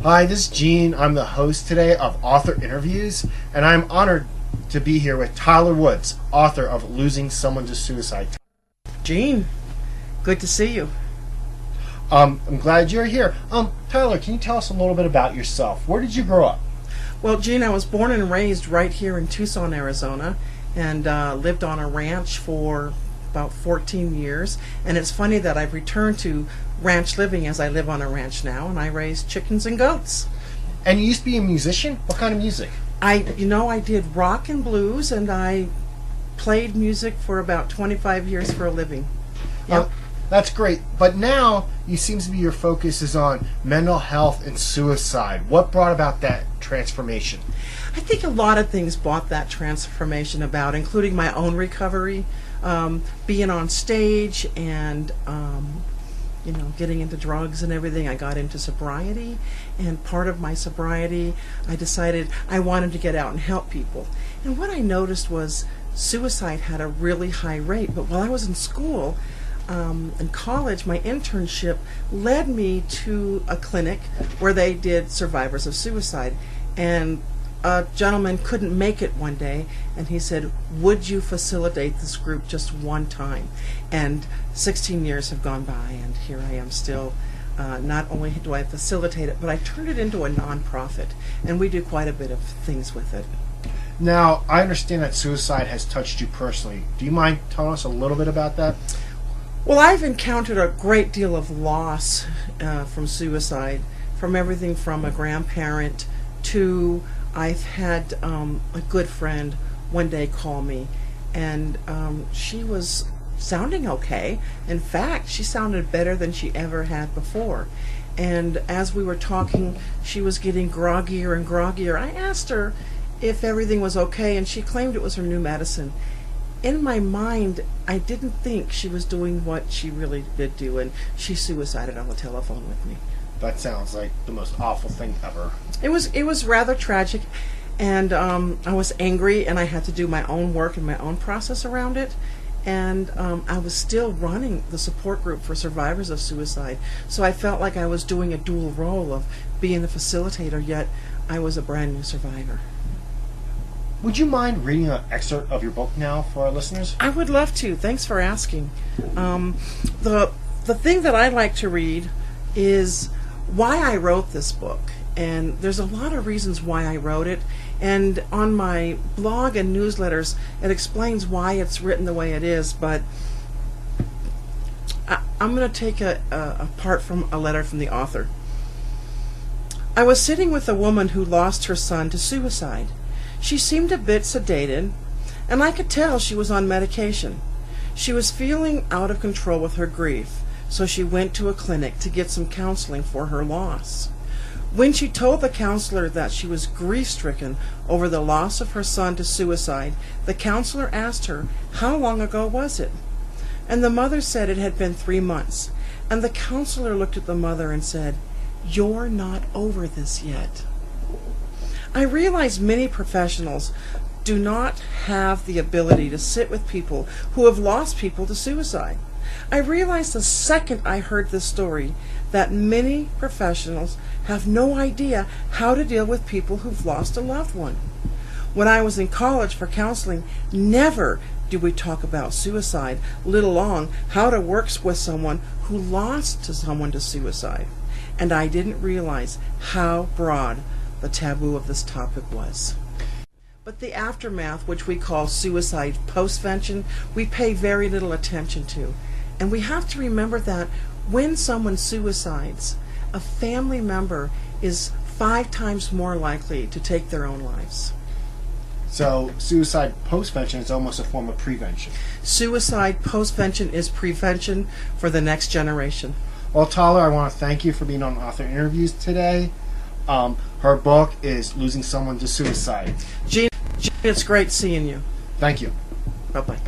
Hi, this is Gene. I'm the host today of Author Interviews, and I'm honored to be here with Tyler Woods, author of Losing Someone to Suicide. Gene, good to see you. I'm glad you're here. Tyler, can you tell us a little bit about yourself? Where did you grow up? Well, Gene, I was born and raised right here in Tucson, Arizona, and lived on a ranch for about 14 years. And it's funny that I've returned to ranch living as I live on a ranch now, and I raise chickens and goats. And you used to be a musician? What kind of music? I did rock and blues, and I played music for about 25 years for a living. Yep. That's great. But now you seem to be your focus is on mental health and suicide. What brought about that transformation? I think a lot of things brought that transformation about, including my own recovery, being on stage, and getting into drugs and everything. I got into sobriety, and part of my sobriety, I decided I wanted to get out and help people. And what I noticed was suicide had a really high rate. But while I was in school, in college, my internship led me to a clinic where they did survivors of suicide. And a gentleman couldn't make it one day, and he said, would you facilitate this group just one time? And 16 years have gone by, and here I am still. Not only do I facilitate it, but I turned it into a nonprofit, and we do quite a bit of things with it. Now, I understand that suicide has touched you personally. Do you mind telling us a little bit about that? Well, I've encountered a great deal of loss from suicide, from everything from a grandparent to I've had a good friend one day call me, and she was sounding okay. In fact, she sounded better than she ever had before. And as we were talking, she was getting groggier and groggier. I asked her if everything was okay, and she claimed it was her new medicine. In my mind, I didn't think she was doing what she really did do, and she suicided on the telephone with me. That sounds like the most awful thing ever. It was rather tragic, and I was angry, and I had to do my own work and my own process around it. And I was still running the support group for survivors of suicide, so I felt like I was doing a dual role of being the facilitator, yet I was a brand new survivor. Would you mind reading an excerpt of your book now for our listeners? I would love to. Thanks for asking. The thing that I like to read is why I wrote this book. And there's a lot of reasons why I wrote it. And on my blog and newsletters, it explains why it's written the way it is. But I'm going to take a part from a letter from the author. I was sitting with a woman who lost her son to suicide. She seemed a bit sedated, and I could tell she was on medication. She was feeling out of control with her grief, so she went to a clinic to get some counseling for her loss. When she told the counselor that she was grief-stricken over the loss of her son to suicide, the counselor asked her, how long ago was it? And the mother said it had been 3 months. And the counselor looked at the mother and said, you're not over this yet. I realize many professionals do not have the ability to sit with people who have lost people to suicide. I realized the second I heard this story that many professionals have no idea how to deal with people who've lost a loved one. When I was in college for counseling, never did we talk about suicide, let alone how to work with someone who lost someone to suicide. And I didn't realize how broad the taboo of this topic was. But the aftermath, which we call suicide postvention, we pay very little attention to. And we have to remember that when someone suicides, a family member is 5 times more likely to take their own lives. So suicide postvention is almost a form of prevention. Suicide postvention is prevention for the next generation. Well, Tyler, I want to thank you for being on Author Interviews today. Her book is Losing Someone to Suicide. Gene, it's great seeing you. Thank you. Bye-bye.